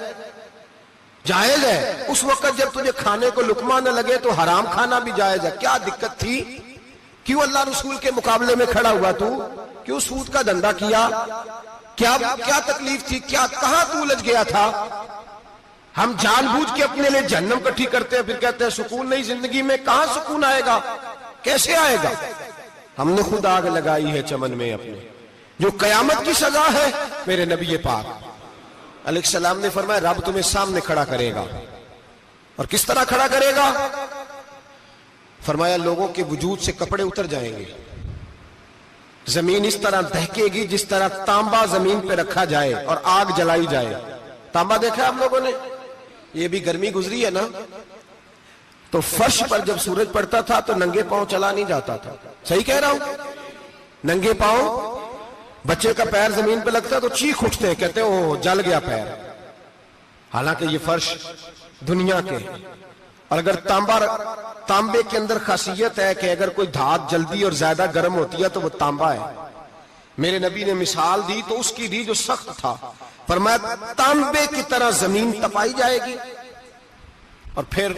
جائز ہے. اس وقت جب تجھے کھانے کو لقمہ نہ لگے تو حرام کھانا بھی جائز ہے. کیا دقت تھی؟ کیوں اللہ رسول کے مقابلے میں کھڑا ہوا تو؟ کیوں سود کا دھندا کیا؟ کیا تکلیف تھی؟ کہاں تو الجھ گیا تھا؟ ہم جان بوجھ کے اپنے لیے جہنم کٹھی کرتے ہیں، پھر کہتے ہیں سکون نہیں زندگی میں. کہاں سکون آئے گا؟ کیسے آئے گا؟ ہم نے خود آگ لگائی ہے چمن میں اپنے. جو قیامت کی سزا ہے، میرے نبی پاک علیہ السلام نے فرمایا رب تمہیں سامنے کھڑا کرے گا. اور کس طرح کھڑا کرے گا؟ فرمایا لوگوں کے وجود سے کپڑے اتر جائیں گے، زمین اس طرح دہکے گی جس طرح تانبا زمین پہ رکھا جائے اور آگ جلائی جائے. تانبا دیکھا ہے آپ لوگوں نے؟ یہ بھی گرمی گزری ہے نا، تو فرش پر جب سورج پڑتا تھا تو ننگے پاؤں چلا نہیں جاتا تھا. صحیح کہہ رہا ہوں؟ ننگے پاؤں، بچے کا پیر زمین پہ لگتا ہے تو چیخ اٹھتے ہیں، کہتے ہیں وہ جل گیا پیر. حالانکہ یہ فرش دنیا کے. اور اگر تانبے کے اندر خاصیت ہے کہ اگر کوئی دھات جلدی اور زیادہ گرم ہوتی ہے تو وہ تانبا ہے. میرے نبی نے مثال دی تو اس کی دی جو سخت تھا. فرمایا تانبے کی طرح زمین تپائی جائے گی اور پھر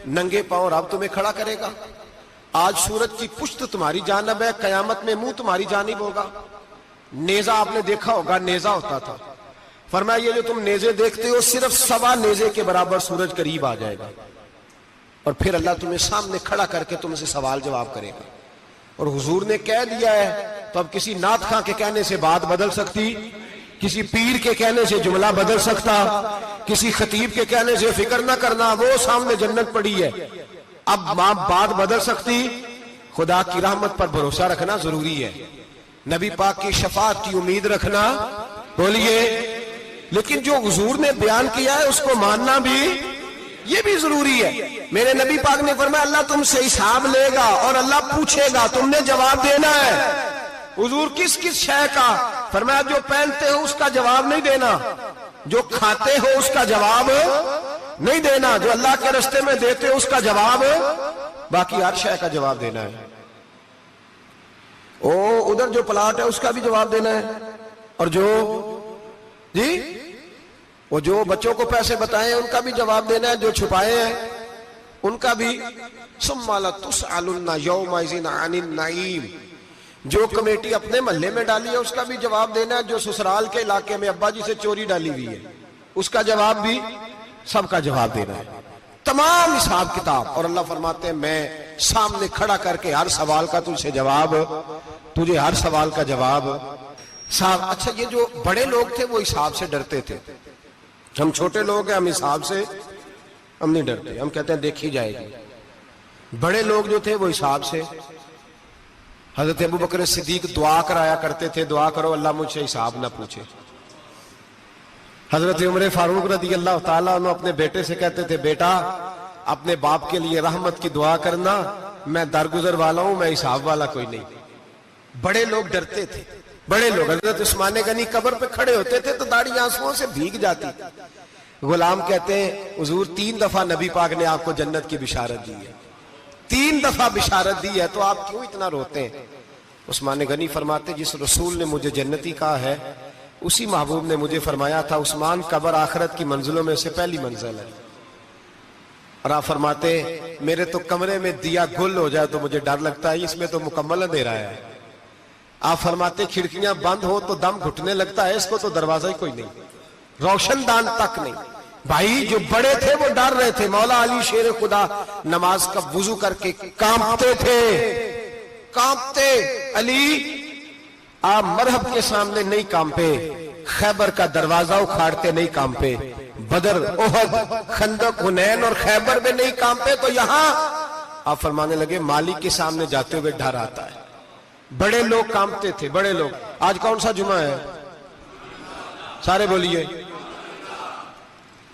ننگے پاؤں رب تمہیں کھڑا کرے گا. آج سورج کی پشت تمہاری جانب ہے، قیامت میں منہ تمہاری جانب ہوگا. نیزہ آپ نے دیکھا ہوگا، نیزہ ہوتا تھا. فرمایا یہ جو تم نیزے دیکھتے ہو صرف 1.25 نیزے کے برابر سورج قریب آ جائے گا، اور پھر اللہ تمہیں سامنے کھڑا کر کے تم سے سوال جواب کرے گا. اور حضور نے کہہ دیا ہے تو اب کسی نعت خواں کے کہنے سے بات بدل سکتی، کسی پیر کے کہنے سے جملہ بدل سکتا، کسی خطیب کے کہنے سے فکر نہ کرنا وہ سامنے جنت پڑی ہے، اب بات بدل سکتی. خدا کی رحمت پر بھروسہ رکھنا ضروری ہے، نبی پاک کی شفاعت کی امید رکھنا. بولیے. لیکن جو حضور نے بیان کیا ہے اس کو ماننا بھی یہ بھی ضروری ہے. میرے نبی پاک نے فرمایا اللہ تم سے حساب لے گا اور اللہ پوچھے گا، تم نے جواب دینا ہے. حضور کس کس شے کا؟ فرمایا جو پہنتے ہو اس کا جواب نہیں دینا، جو کھاتے ہو اس کا جواب نہیں دینا، جو اللہ کے راستے میں دیتے ہو اس کا جواب، باقی ہر شے کا جواب دینا ہے. ادھر جو پلاٹ ہے اس کا بھی جواب دینا ہے، اور جو بچوں کو پیسے بتائے ان کا بھی جواب دینا ہے، جو چھپائے ہیں ان کا بھی. ثم لتسألن یومئذ عن النعیم. جو کمیٹی اپنے محلے میں ڈالی ہے اس کا بھی جواب دینا ہے، جو سسرال کے علاقے میں ابا جی سے چوری ڈالی ہوئی ہے اس کا جواب بھی، سب کا جواب دینا ہے. تمام حساب کتاب. اور اللہ فرماتے ہیں میں سامنے کھڑا کر کے ہر سوال کا تجھے ہر سوال کا جواب صاحب. اچھا یہ جو بڑے لوگ تھے وہ حساب سے ڈرتے تھے، ہم چھوٹے لوگ ہیں ہم حساب سے ہم نہیں ڈرتے، ہم کہتے ہیں دیکھی جائے گی. بڑے لوگ جو تھے وہ حساب سے. حضرت ابو بکر صدیق دعا کرایا کرتے تھے، دعا کرو اللہ مجھ سے حساب نہ پوچھے. حضرت عمر فاروق رضی اللہ تعالیٰ عنہ اپنے بیٹے سے کہتے تھے بیٹا اپنے باپ کے لیے رحمت کی دعا کرنا، میں درگزر والا ہوں، میں حساب والا کوئی نہیں. بڑے لوگ ڈرتے تھے، بڑے لوگ. حضرت عثمان غنی قبر پہ کھڑے ہوتے تھے تو داڑھی آنسوؤں سے بھیگ جاتی. غلام کہتے ہیں حضور 3 دفعہ نبی پاک نے آپ کو جنت کی بشارت دی ہے، 3 دفعہ بشارت دی ہے، تو آپ کیوں اتنا روتے ہیں؟ عثمان غنی فرماتے جس رسول نے مجھے جنتی کہا ہے اسی محبوب نے مجھے فرمایا تھا عثمان قبر آخرت کی منزلوں میں سے پہلی منزل ہے. اور آپ فرماتے میرے تو کمرے میں دیا گل ہو جائے تو مجھے ڈر لگتا ہے، اس میں تو مکمل اندھیرا ہے. آپ فرماتے کھڑکیاں بند ہو تو دم گھٹنے لگتا ہے، اس کو تو دروازہ ہی کوئی نہیں، روشن دان تک نہیں. بھائی جو بڑے تھے وہ ڈر رہے تھے. مولا علی شیر خدا نماز کا وضو کر کے کانپتے تھے، کانپتے. علی آپ مرحب کے سامنے نہیں کانپے، خیبر کا دروازہ اکھاڑتے نہیں کانپے، بدر احد خندق حنین اور خیبر میں نہیں کانپے، تو یہاں آپ فرمانے لگے مالک کے سامنے جاتے ہوئے ڈر آتا ہے. بڑے لوگ کانپتے تھے، بڑے لوگ. آج کون سا جمعہ ہے؟ سارے بولیے.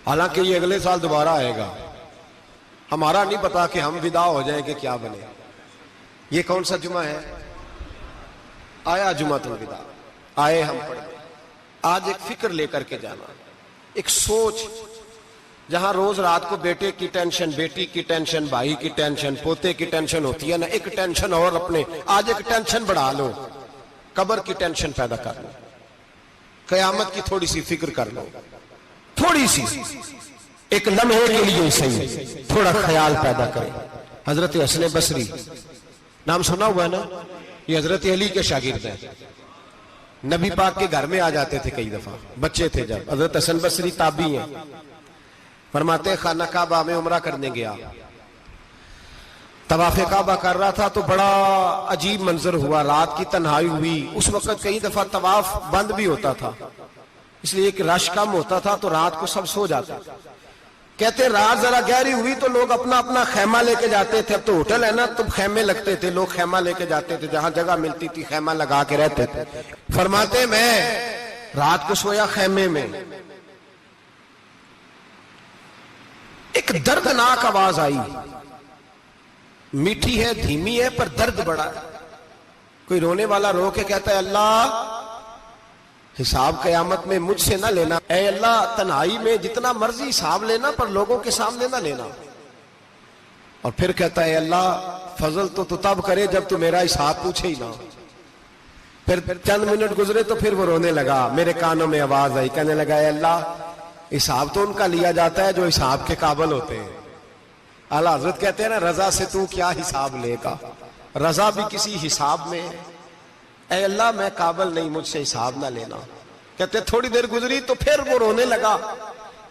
حالانکہ یہ اگلے سال دوبارہ آئے گا، ہمارا نہیں پتا کہ ہم ودا ہو جائیں کہ کیا بنے. یہ کون سا جمعہ ہے؟ آیا جمعۃ الوداع. آئے ہم پڑھیں. آج ایک فکر لے کر کے جانا، ایک سوچ. جہاں روز رات کو بیٹے کی ٹینشن، بیٹی کی ٹینشن، بھائی کی ٹینشن، پوتے کی ٹینشن ہوتی ہے نا، ایک ٹینشن اور اپنے آج ایک ٹینشن بڑھا لو، قبر کی ٹینشن پیدا کر لو، قیامت کی تھوڑی سی فکر کر لو، تھوڑی سی ایک لمحے کے لیے صحیح تھوڑا خیال پیدا کرے. حضرت حسن بصری نام سنا ہوا ہے نا، یہ حضرت علی کے شاگرد ہیں. نبی پاک کے گھر میں آ جاتے تھے کئی دفعہ، بچے تھے جب. حضرت حسن بصری تابعی ہیں. فرماتے خانہ کعبہ میں عمرہ کرنے گیا، طواف کعبہ کر رہا تھا تو بڑا عجیب منظر ہوا. رات کی تنہائی ہوئی. اس وقت کئی دفعہ طواف بند بھی ہوتا تھا، اس لیے کہ رش کم ہوتا تھا تو رات کو سب سو جاتے. کہتے رات ذرا گہری ہوئی تو لوگ اپنا اپنا خیمہ لے کے جاتے تھے. اب تو ہوٹل ہے نا تو خیمے لگتے تھے، لوگ خیمہ لے کے جاتے تھے، جہاں جگہ ملتی تھی خیمہ لگا کے رہتے تھے. فرماتے میں رات کو سویا خیمے میں، ایک دردناک آواز آئی. میٹھی ہے، دھیمی ہے، پر درد بڑا ہے. کوئی رونے والا رو کے کہتا ہے اللہ حساب قیامت میں مجھ سے نہ لینا، اے اللہ تنہائی میں جتنا مرضی حساب لینا پر لوگوں کے سامنے نہ لینا. اور پھر کہتا ہے اللہ فضل تو تب کرے جب تو میرا حساب پوچھے ہی نہ. پھر چند منٹ گزرے تو پھر وہ رونے لگا. میرے کانوں میں آواز آئی، کہنے لگا اے اللہ حساب تو ان کا لیا جاتا ہے جو حساب کے قابل ہوتے ہیں. اعلیٰ حضرت کہتے ہیں نا رضا سے تو کیا حساب لے گا، رضا بھی کسی حساب میں ہے. اے اللہ میں قابل نہیں، مجھ سے حساب نہ لینا. کہتے تھوڑی دیر گزری تو پھر وہ رونے لگا.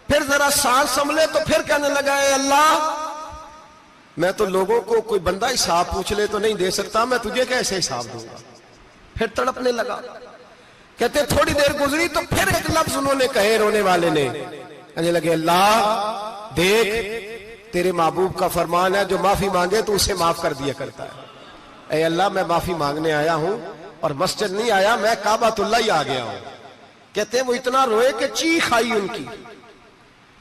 پھر ذرا سانس سنبھلے تو پھر کہنے لگا اے اللہ میں تو لوگوں کو کوئی بندہ حساب پوچھ لے تو نہیں دے سکتا، میں تجھے کیسے حساب دوں گا. پھر تڑپنے لگا. کہتے تھوڑی دیر گزری تو پھر ایک لفظ انہوں نے کہے رونے والے نے، کہنے لگے اللہ دیکھ تیرے محبوب کا فرمان ہے جو معافی مانگے تو اسے معاف کر دیا کرتا ہے. اے اللہ میں معافی مانگنے آیا ہوں اور مسجد نہیں آیا، میں کعبۃ اللہ ہی آ گیا ہوں. کہتے ہیں وہ اتنا روئے کہ چیخ آئی ان کی.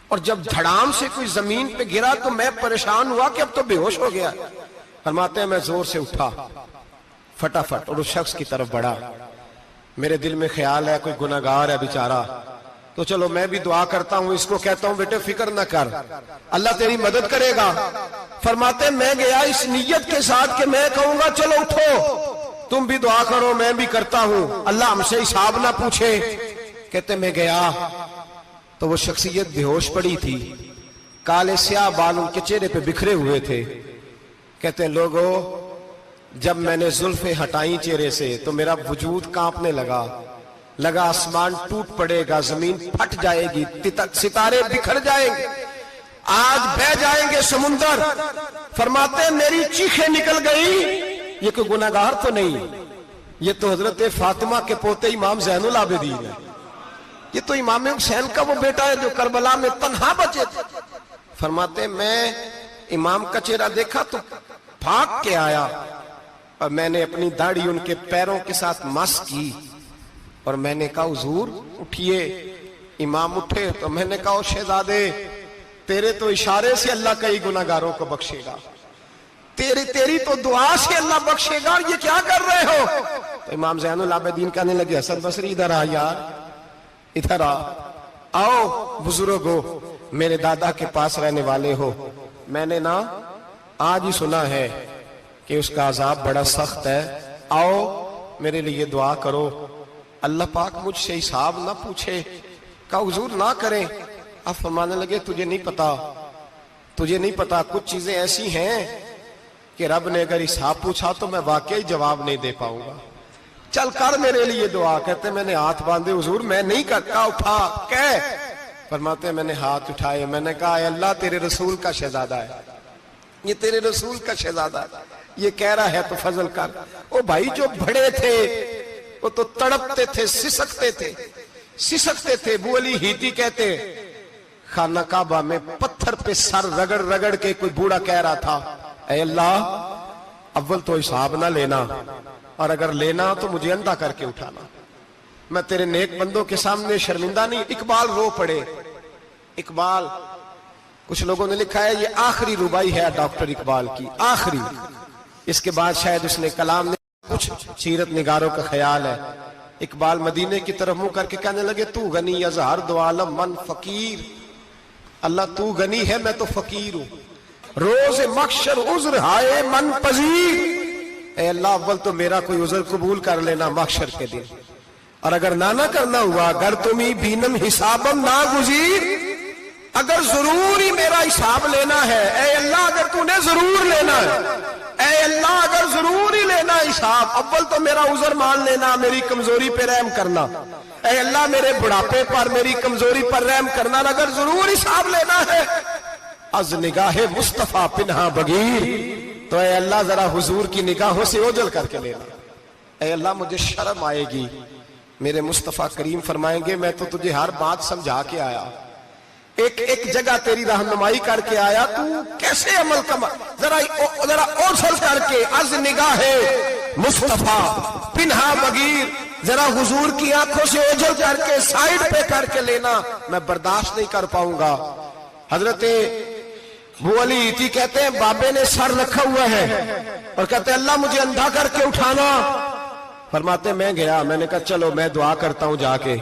اور جب دھڑام سے کوئی زمین پہ گرا تو میں پریشان ہوا کہ اب تو بے ہوش ہو گیا. فرماتے ہیں میں زور سے اٹھا فٹافٹ اور اس شخص کی طرف بڑھا. میرے دل میں خیال ہے کوئی گناہگار ہے بیچارہ، تو چلو میں بھی دعا کرتا ہوں، اس کو کہتا ہوں بیٹے فکر نہ کر، اللہ تیری مدد کرے گا. فرماتے میں گیا اس نیت کے ساتھ کہ میں کہوں گا چلو اٹھو تم بھی دعا کرو، میں بھی کرتا ہوں، اللہ ہم سے حساب نہ پوچھے. کہتے میں گیا تو وہ شخصیت بے ہوش پڑی تھی، کالے سیاہ بال ان کے چہرے پہ بکھرے ہوئے تھے. کہتے لوگوں جب میں نے زلفیں ہٹائیں چہرے سے تو میرا وجود کانپنے لگا آسمان ٹوٹ پڑے گا، زمین پھٹ جائے گی، ستارے بکھر جائیں گے، آج بہہ جائیں گے سمندر. فرماتے میری چیخیں نکل گئی. یہ کوئی گناہگار تو نہیں، یہ تو حضرت فاطمہ کے پوتے امام زین العابدین ہے، یہ تو امام حسین کا وہ بیٹا ہے جو کربلا میں تنہا بچے تھے. فرماتے میں امام کا چہرہ دیکھا تو بھاگ کے آیا اور میں نے اپنی داڑھی ان کے پیروں کے ساتھ مس کی اور میں نے کہا حضور اٹھئے. امام اٹھے تو میں نے کہا شہزادے تیرے تو اشارے سے اللہ کئی گناہگاروں کو بخشے گا، تیری تو دعا سے اللہ بخشے گا، یہ کیا کر رہے ہو؟ تو امام زین العابدین کہنے لگے حسن بصری ادھر آ یار، ادھر آؤ بزرگو، میرے دادا کے پاس رہنے والے ہو، میں نے آج ہی سنا ہے کہ اس کا عذاب بڑا سخت ہے، آؤ میرے لیے دعا کرو, اللہ پاک مجھ سے حساب نہ پوچھے. کہا حضور نہ کریں. اب فرمانے لگے تجھے نہیں پتا کچھ چیزیں ایسی ہیں کہ رب نے اگر حساب پوچھا تو میں واقعی جواب نہیں دے پاؤں گا, چل کر میرے لیے دعا. کہتے میں نے ہاتھ باندھے, حضور میں نہیں کرتا, اٹھا کہہ. فرماتے میں نے ہاتھ اٹھائے, میں نے کہا اے اللہ تیرے رسول کا شہزادہ ہے, یہ تیرے رسول کا شہزادہ ہے, یہ کہہ رہا ہے تو فضل کر. او بھائی جو بڑے تھے وہ تو تڑپتے تھے, سسکتے تھے. ابو علی ہیتی کہتے خانہ کعبہ میں پتھر پہ سر رگڑ رگڑ کے کوئی بوڑھا کہہ رہا تھا اے اللہ اول تو حساب نہ لینا, اور اگر لینا تو مجھے اندھا کر کے اٹھانا, میں تیرے نیک بندوں کے سامنے شرمندہ نہیں. اقبال رو پڑے. اقبال, کچھ لوگوں نے لکھا ہے یہ آخری ربائی ہے ڈاکٹر اقبال کی, آخری. اس کے بعد شاید اس نے کلام نے, کچھ سیرت نگاروں کا خیال ہے. اقبال مدینے کی طرف منہ کر کے کہنے لگے تو غنی از ہر دو عالم من فقیر. اللہ تو غنی ہے, میں تو فقیر ہوں. روز محشر عذر ہائے من پذیر. اے اللہ اول تو میرا کوئی عذر قبول کر لینا محشر کے دن, اور اگر نہ کرنا ہوا اگر تمہیں بینم حسابم نہ گزیر, اگر ضرور ہی میرا حساب لینا ہے, اے اللہ اگر تو نے ضرور لینا ہے, اے اللہ اگر ضرور ہی لینا حساب, اول تو میرا عذر مان لینا, میری کمزوری پہ رحم کرنا. اے اللہ میرے بڑھاپے پر, میری کمزوری پر رحم کرنا, اگر ضرور حساب لینا ہے از نگاہ مصطفیٰ پنہا بغیر, تو اے اللہ ذرا حضور کی نگاہوں سے اوجھل کر کے لینا. اے اللہ مجھے شرم آئے گی. میرے مصطفیٰ کریم فرمائیں گے میں تو تجھے ہر بات سمجھا کے آیا, ایک جگہ تیری رہنمائی کر کے آیا, تو کیسے عمل کما, ذرا اوجھل کر کے از نگاہ مصطفیٰ پنہا بغیر, ذرا حضور کی آنکھوں سے اوجھل کر کے سائیڈ پہ کر کے لینا, میں برداشت نہیں کر پاؤں گا. حضرت ابو علی ایتی کہتے ہیں بابے نے سر رکھا ہوا ہے اور کہتے ہیں اللہ مجھے اندھا کر کے اٹھانا. فرماتے میں گیا, میں نے کہا چلو میں دعا کرتا ہوں جا کے.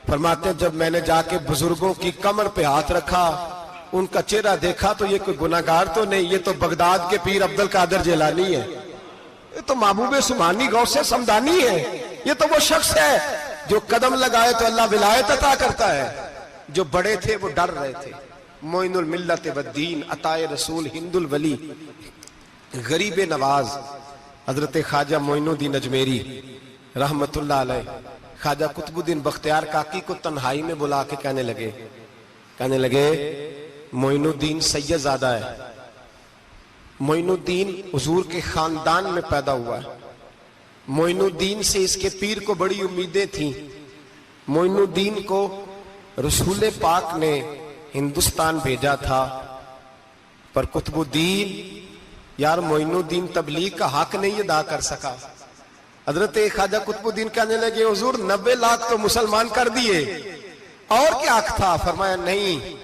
فرماتے جب میں نے جا کے بزرگوں کی کمر پہ ہاتھ رکھا, ان کا چہرہ دیکھا تو یہ کوئی گناہگار تو نہیں, یہ تو بغداد کے پیر عبد القادر جیلانی ہے, یہ تو محبوب سبحانی غوث سمدانی ہے, یہ تو وہ شخص ہے جو قدم لگائے تو اللہ ولایت عطا کرتا ہے. جو بڑے تھے وہ ڈر رہے تھے. معین الملت والدین عطائے رسول ہند الولی غریب نواز حضرت خواجہ معین الدین اجمیری رحمت اللہ علیہ, خواجہ قطب الدین بختیار کاکی کو تنہائی میں بلا کے کہنے لگے معین الدین سید زادہ ہے, معین الدین حضور کے خاندان میں پیدا ہوا ہے, معین الدین سے اس کے پیر کو بڑی امیدیں تھیں. معین الدین کو رسول پاک نے ہندوستان بھیجا تھا, پر قطب الدین یار معین الدین تبلیغ کا حق نہیں ادا کر سکا. حضرت خواجہ قطب الدین کہنے لگے حضور 90 لاکھ تو مسلمان کر دیے, اور کیا حق تھا؟ فرمایا نہیں,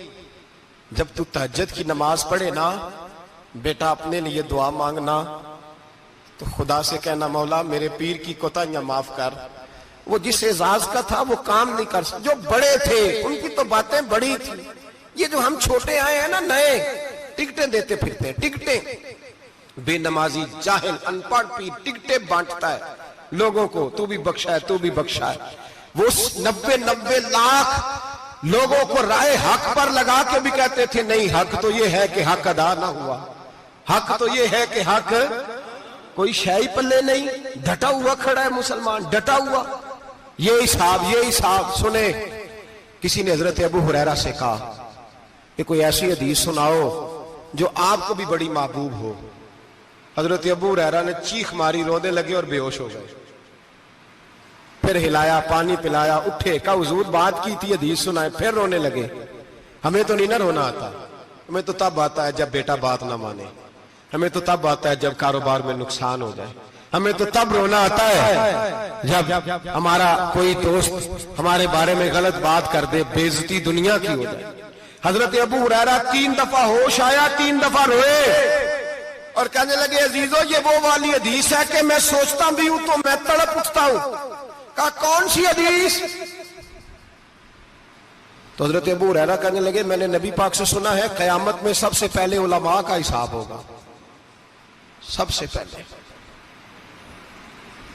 جب تو تہجد کی نماز پڑھے نا بیٹا اپنے لیے دعا مانگنا تو خدا سے کہنا مولا میرے پیر کی کوتاہیاں معاف کر. وہ جس اعزاز کا تھا وہ کام نہیں کر سکتا. جو بڑے تھے ان کی تو باتیں بڑی تھی, یہ جو ہم چھوٹے آئے ہیں نا نئے, ٹکٹیں دیتے پھرتے ہیں, ٹکٹیں. بے نمازی جاہل ان پڑھ پیر ٹکٹیں بانٹتا ہے لوگوں کو, تو بھی بخشا ہے تو بھی بخشا ہے. وہ 90 لاکھ لوگوں کو رائے حق پر لگا کے بھی کہتے تھے نہیں حق تو یہ ہے کہ حق ادا نہ ہوا, حق تو یہ ہے کہ حق کوئی شاہی پلے نہیں, ڈٹا ہوا کھڑا ہے مسلمان, ڈٹا ہوا. یہ حساب سنے. کسی نے حضرت ابو ہریرہ سے کہا کہ کوئی ایسی حدیث سناؤ جو آپ کو بھی بڑی محبوب ہو. حضرت ابو ہریرہ نے چیخ ماری, رونے لگے اور بے ہوش ہو گئے. پھر ہلایا, پانی پلایا, اٹھے, کہا حضور بات کی تھی حدیث سنائے, پھر رونے لگے. ہمیں تو نہیں نہ رونا آتا, ہمیں تو تب آتا ہے جب بیٹا بات نہ مانے, ہمیں تو تب آتا ہے جب کاروبار میں نقصان ہو جائے, ہمیں تو تب رونا آتا ہے جب ہمارا کوئی دوست ہمارے بارے میں غلط بات کر دے, بے عزتی دنیا کی ہو جائے. حضرت ابو ہریرہ 3 دفعہ ہوش آیا, 3 دفعہ روئے اور کہنے لگے عزیزو یہ وہ والی حدیث ہے کہ میں سوچتا بھی ہوں تو میں تڑپ اٹھتا ہوں. کہا کون سی حدیث؟ تو حضرت ابو ہریرہ کہنے لگے میں نے نبی پاک سے سنا ہے قیامت میں سب سے پہلے علماء کا حساب ہوگا, سب سے پہلے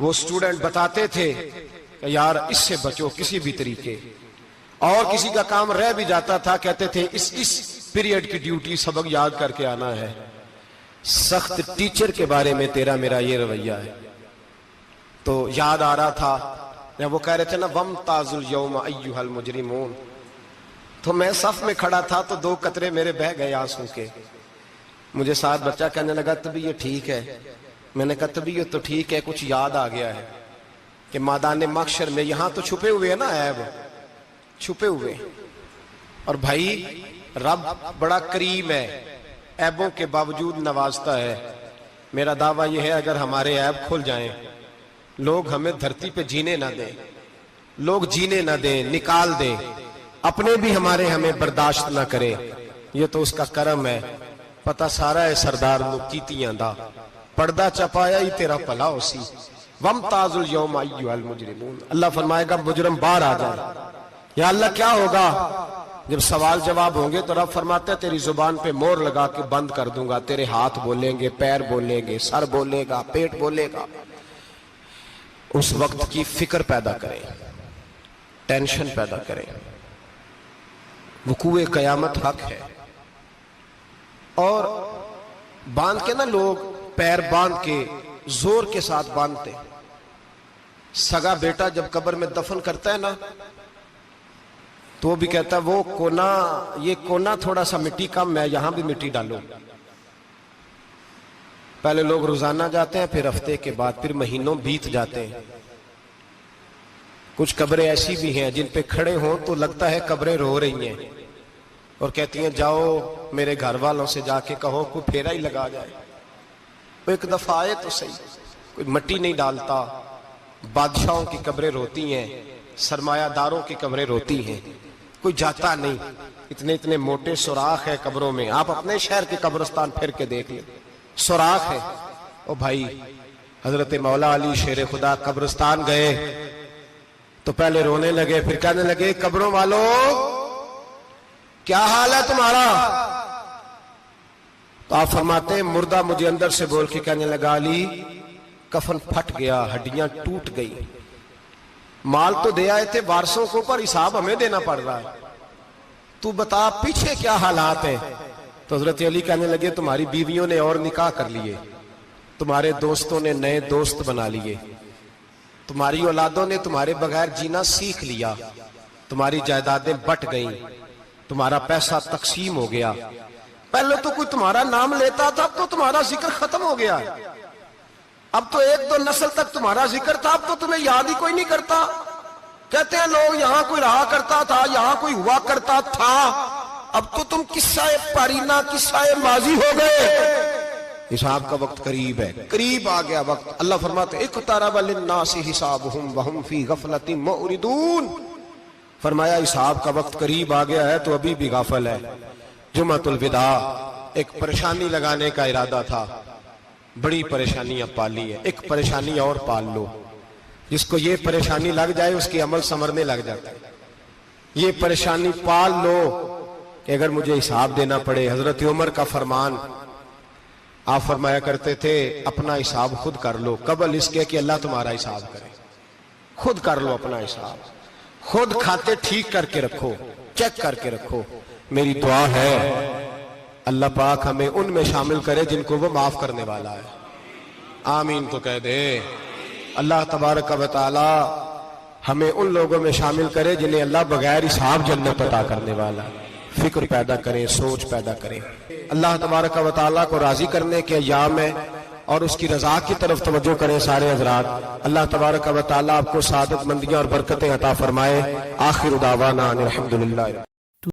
وہ اسٹوڈنٹ بتاتے تھے کہ یار اس سے بچو کسی بھی طریقے، اور کسی کا کام رہ بھی جاتا تھا کہتے تھے اس پیریڈ کی ڈیوٹی سبق یاد کر کے آنا ہے۔ سخت ٹیچر کے بارے میں تیرا میرا یہ رویہ ہے۔ تو یاد آ رہا تھا جب وہ کہہ رہے تھے نا وَامْتَازُوا الْيَوْمَ أَيُّهَا الْمُجْرِمُونَ، تو میں صف میں کھڑا تھا تو 2 قطرے میرے بہہ گئے آنسو کے۔ مجھے ساتھ بچہ کہنے لگا طبیعت ٹھیک ہے؟ میں نے کہا طبیعت تو ٹھیک ہے، کچھ یاد آ گیا ہے کہ میدان محشر میں یہاں تو چھپے ہوئے ہیں نا عیب، چھپے ہوئے، اور بھائی رب بڑا کریم ہے، عیبوں کے باوجود نوازتا ہے۔ میرا دعویٰ یہ ہے اگر ہمارے عیب کھل جائیں، لوگ ہمیں دھرتی پہ جینے نہ دیں، لوگ جینے نہ دیں، نکال دیں، اپنے بھی ہمیں برداشت نہ کرے، یہ تو اس کا کرم ہے۔ پتہ سارا ہے سردار نو کیتیاں دا، پردہ چپایا ہی تیرا پلا ہو سی۔ وَامْتَازُوا الْيَوْمَ أَيُّهَا الْمُجْرِمُونَ، اللہ فرمائے گا مجرم باہر آ جائے۔ یا اللہ کیا ہوگا؟ جب سوال جواب ہوں گے تو رب فرماتا ہے تیری زبان پہ مور لگا کے بند کر دوں گا، تیرے ہاتھ بولیں گے، پیر بولیں گے، سر بولے گا، پیٹ بولے گا۔ اس وقت کی فکر پیدا کریں، ٹینشن پیدا کریں۔ وقوع قیامت حق ہے، اور باندھ کے نا لوگ پیر باندھ کے زور کے ساتھ باندھتے۔ سگا بیٹا جب قبر میں دفن کرتا ہے نا تو وہ بھی کہتا ہے وہ کونا، یہ کونا تھوڑا سا مٹی کم ہے، یہاں بھی مٹی ڈالو۔ پہلے لوگ روزانہ جاتے ہیں، پھر ہفتے کے بعد، پھر مہینوں بیت جاتے ہیں۔ کچھ قبریں ایسی بھی ہیں جن پہ کھڑے ہوں تو لگتا ہے قبریں رو رہی ہیں اور کہتی ہیں جاؤ میرے گھر والوں سے جا کے کہو کوئی پھیرا ہی لگا جائے، وہ ایک دفعہ آئے تو صحیح، کوئی مٹی نہیں ڈالتا۔ بادشاہوں کی قبریں روتی ہیں، سرمایہ داروں کی قبریں روتی ہیں، کوئی جاتا نہیں۔ اتنے موٹے سوراخ ہے قبروں میں، آپ اپنے شہر کے قبرستان پھر کے دیکھ لیں، سوراخ ہے۔ او بھائی حضرت مولا علی شیر خدا قبرستان گئے تو پہلے رونے لگے، پھر کہنے لگے قبروں والوں کیا حال ہے تمہارا؟ تو آپ فرماتے ہیں مردہ مجھے اندر سے بول کے کہنے لگا علی کفن پھٹ گیا، ہڈیاں ٹوٹ گئی، مال تو دے آئے تھے وارثوں کو پر حساب ہمیں دینا پڑ رہا ہے، تو بتا پیچھے کیا حالات ہیں؟ تو حضرت علی کہنے لگے تمہاری بیویوں نے اور نکاح کر لیے، تمہارے دوستوں نے نئے دوست بنا لیے، تمہاری اولادوں نے تمہارے بغیر جینا سیکھ لیا، تمہاری جائیدادیں بٹ گئیں، تمہارا پیسہ تقسیم ہو گیا۔ پہلے تو کوئی تمہارا نام لیتا تھا، اب تو تمہارا ذکر ختم ہو گیا ہے، اب تو 1-2 نسل تک تمہارا ذکر تھا، اب تو تمہیں یاد ہی کوئی نہیں کرتا۔ کہتے ہیں لوگ یہاں کوئی رہا کرتا تھا، یہاں کوئی ہوا کرتا تھا، اب تو تم قصہ پارینہ، قصہ ماضی ہو گئے۔ حساب کا وقت قریب ہے، قریب آ گیا وقت۔ اللہ فرماتے ہیں اقترب للناس حسابهم وهم فی غفلۃ معرضون، فرمایا حساب کا وقت قریب آ گیا ہے تو ابھی بھی غافل ہے۔ جمعۃ الوداع ایک پریشانی لگانے کا ارادہ تھا، بڑی پریشانیاں پالی ہیں، ایک پریشانی اور پال لو، جس کو یہ پریشانی لگ جائے اس کی عمل سمرنے لگ جاتا ہے۔ یہ پریشانی پال لو کہ اگر مجھے حساب دینا پڑے۔ حضرت عمر کا فرمان، آپ فرمایا کرتے تھے اپنا حساب خود کر لو قبل اس کے کہ اللہ تمہارا حساب کرے، خود کر لو اپنا حساب، خود کھاتے ٹھیک کر کے رکھو، چیک کر کے رکھو۔ میری دعا ہے اللہ پاک ہمیں ان میں شامل کرے جن کو وہ معاف کرنے والا ہے، آمین تو کہہ دے۔ اللہ تبارک و تعالی ہمیں ان لوگوں میں شامل کرے جنہیں اللہ بغیر حساب جنت عطا کرنے والا ہے۔ فکر پیدا کریں، سوچ پیدا کریں۔ اللہ تبارک و تعالیٰ کو راضی کرنے کے ایام ہے اور اس کی رضا کی طرف توجہ کریں سارے حضرات۔ اللہ تبارک و تعالیٰ آپ کو سعادت مندیاں اور برکتیں عطا فرمائے۔ آخر دعوانا الحمدللہ۔